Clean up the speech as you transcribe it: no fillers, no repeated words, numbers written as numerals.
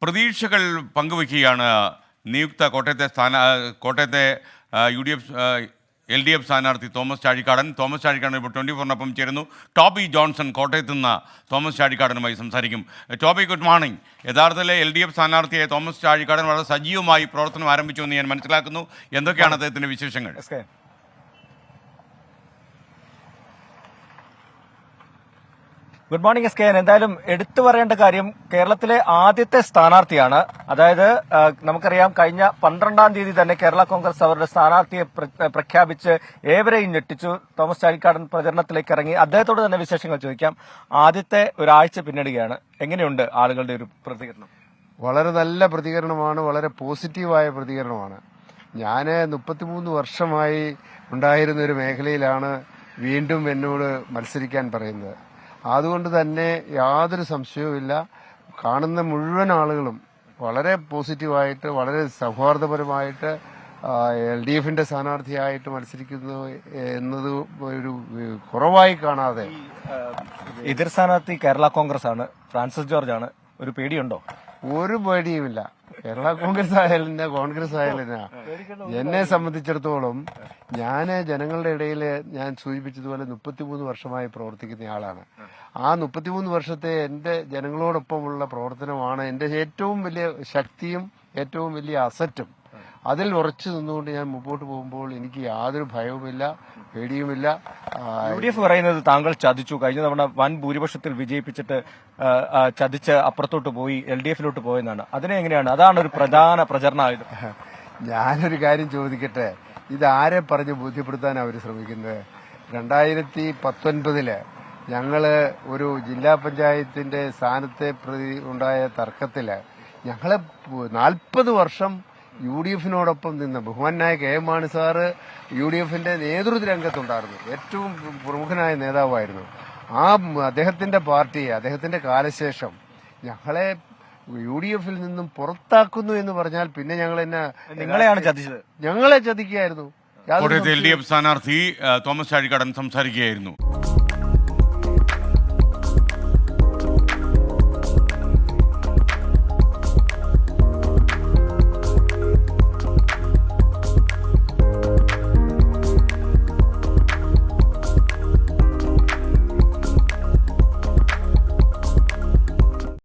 പ്രതീക്ഷകൾ പങ്കുവയ്ക്കുകയാണ് നിയുക്ത കോട്ടയത്തെ LDF സ്ഥാനാർത്ഥി തോമസ് ചാഴിക്കാടൻ ഇപ്പോൾ 24-നൊപ്പം ചേരുന്നു. ടോബി ജോൺസൺ കോട്ടയത്ത് നിന്ന് തോമസ് ചാഴിക്കാടനുമായി സംസാരിക്കും. Toby, good morning. യഥാർത്ഥത്തിലെ LDF സ്ഥാനാർത്ഥിയായ തോമസ് ചാഴിക്കാടൻ വളരെ സജീവമായി പ്രവർത്തനം ആരംഭിച്ചു എന്ന് ഞാൻ മനസ്സിലാക്കുന്നു. എന്തൊക്കെയാണ് അദ്ദേഹത്തിൻ്റെ വിശേഷങ്ങൾ? Good morning S K. എന്തായാലും എടുത്തു പറയേണ്ട കാര്യം, കേരളത്തിലെ ആദ്യത്തെ സ്ഥാനാർത്ഥിയാണ്. അതായത് നമുക്കറിയാം, കഴിഞ്ഞ 12-ാം തീയതി തന്നെ കേരള കോൺഗ്രസ് അവരുടെ സ്ഥാനാർത്ഥിയെ പ്രഖ്യാപിച്ച് ഏവരെയും ഞെട്ടിച്ചു. തോമസ് ചാഴിക്കാടൻ പ്രചരണത്തിലേക്ക് ഇറങ്ങി. അദ്ദേഹത്തോട് തന്നെ വിശേഷങ്ങൾ ചോദിക്കാം. ആദ്യത്തെ ഒരാഴ്ച പിന്നിടുകയാണ്. എങ്ങനെയുണ്ട് ആളുകളുടെ ഒരു പ്രതികരണം? വളരെ നല്ല പ്രതികരണമാണ്, വളരെ പോസിറ്റീവായ പ്രതികരണമാണ്. ഞാൻ 33 വർഷമായി ഉണ്ടായിരുന്ന ഒരു മേഖലയിലാണ് വീണ്ടും എന്നോട് മത്സരിക്കാൻ പറയുന്നത്. അതുകൊണ്ട് തന്നെ യാതൊരു സംശയവുമില്ല, കാണുന്ന മുഴുവൻ ആളുകളും വളരെ പോസിറ്റീവായിട്ട്, വളരെ സൗഹാർദ്ദപരമായിട്ട് LDFന്റെ സ്ഥാനാർത്ഥിയായിട്ട് മത്സരിക്കുന്നു എന്നത് ഒരു കുറവായി കാണാതെ. എതിർ സ്ഥാനാർത്ഥി കേരള കോൺഗ്രസ് ആണ്, ഫ്രാൻസിസ് ജോർജ് ആണ്. ഒരു പേടിയുണ്ടോ? ഒരു പേടിയുമില്ല. കേരള കോൺഗ്രസ് ആയാലും കോൺഗ്രസ് ആയാലും എന്നെ സംബന്ധിച്ചിടത്തോളം ഞാൻ ജനങ്ങളുടെ ഇടയിൽ ഞാൻ സൂചിപ്പിച്ചതുപോലെ 33 വർഷമായി പ്രവർത്തിക്കുന്ന ആളാണ്. ആ 33 വർഷത്തെ എന്റെ ജനങ്ങളോടൊപ്പമുള്ള പ്രവർത്തനമാണ് എന്റെ ഏറ്റവും വലിയ ശക്തിയും ഏറ്റവും വലിയ അസറ്റും. അതിൽ ഉറച്ചു നിന്നുകൊണ്ട് ഞാൻ മുമ്പോട്ട് പോകുമ്പോൾ എനിക്ക് യാതൊരു ഭയവുമില്ല, പേടിയുമില്ല. UDF പറയുന്നത് താങ്കൾ ചതിച്ചു, കഴിഞ്ഞ തവണ വൻ ഭൂരിപക്ഷത്തിൽ വിജയിപ്പിച്ചിട്ട് ചതിച്ച് അപ്പുറത്തോട്ട് പോയി LDFലോട്ട് പോയെന്നാണ്. അതിനെ എങ്ങനെയാണ്? അതാണ് ഒരു പ്രധാന പ്രചരണമായത്. ഞാനൊരു കാര്യം ചോദിക്കട്ടെ, ഇതാരെ പറഞ്ഞ് ബോധ്യപ്പെടുത്താൻ അവർ ശ്രമിക്കുന്നത്? 2019 ഞങ്ങള് ഒരു ജില്ലാ പഞ്ചായത്തിന്റെ സ്ഥാനത്തെ പ്രതി ഉണ്ടായ തർക്കത്തില് ഞങ്ങള് 40 വർഷം UDFനോടൊപ്പം നിന്ന് ബഹുമാനായ KM മാണി സാറ് UDFന്റെ നേതൃത്വ രംഗത്തുണ്ടായിരുന്നു, ഏറ്റവും പ്രമുഖനായ നേതാവായിരുന്നു. ആ അദ്ദേഹത്തിന്റെ പാർട്ടി, അദ്ദേഹത്തിന്റെ കാലശേഷം ഞങ്ങളെ UDFൽ നിന്നും പുറത്താക്കുന്നു എന്ന് പറഞ്ഞാൽ പിന്നെ നിങ്ങളെയാണ് ചതിച്ചത്. ഞങ്ങളെ ചതിക്കുകയായിരുന്നു. കോട്ടയത്തെ LDF സ്ഥാനാർത്ഥി തോമസ് ചാഴിക്കാടൻ സംസാരിക്കുകയായിരുന്നു.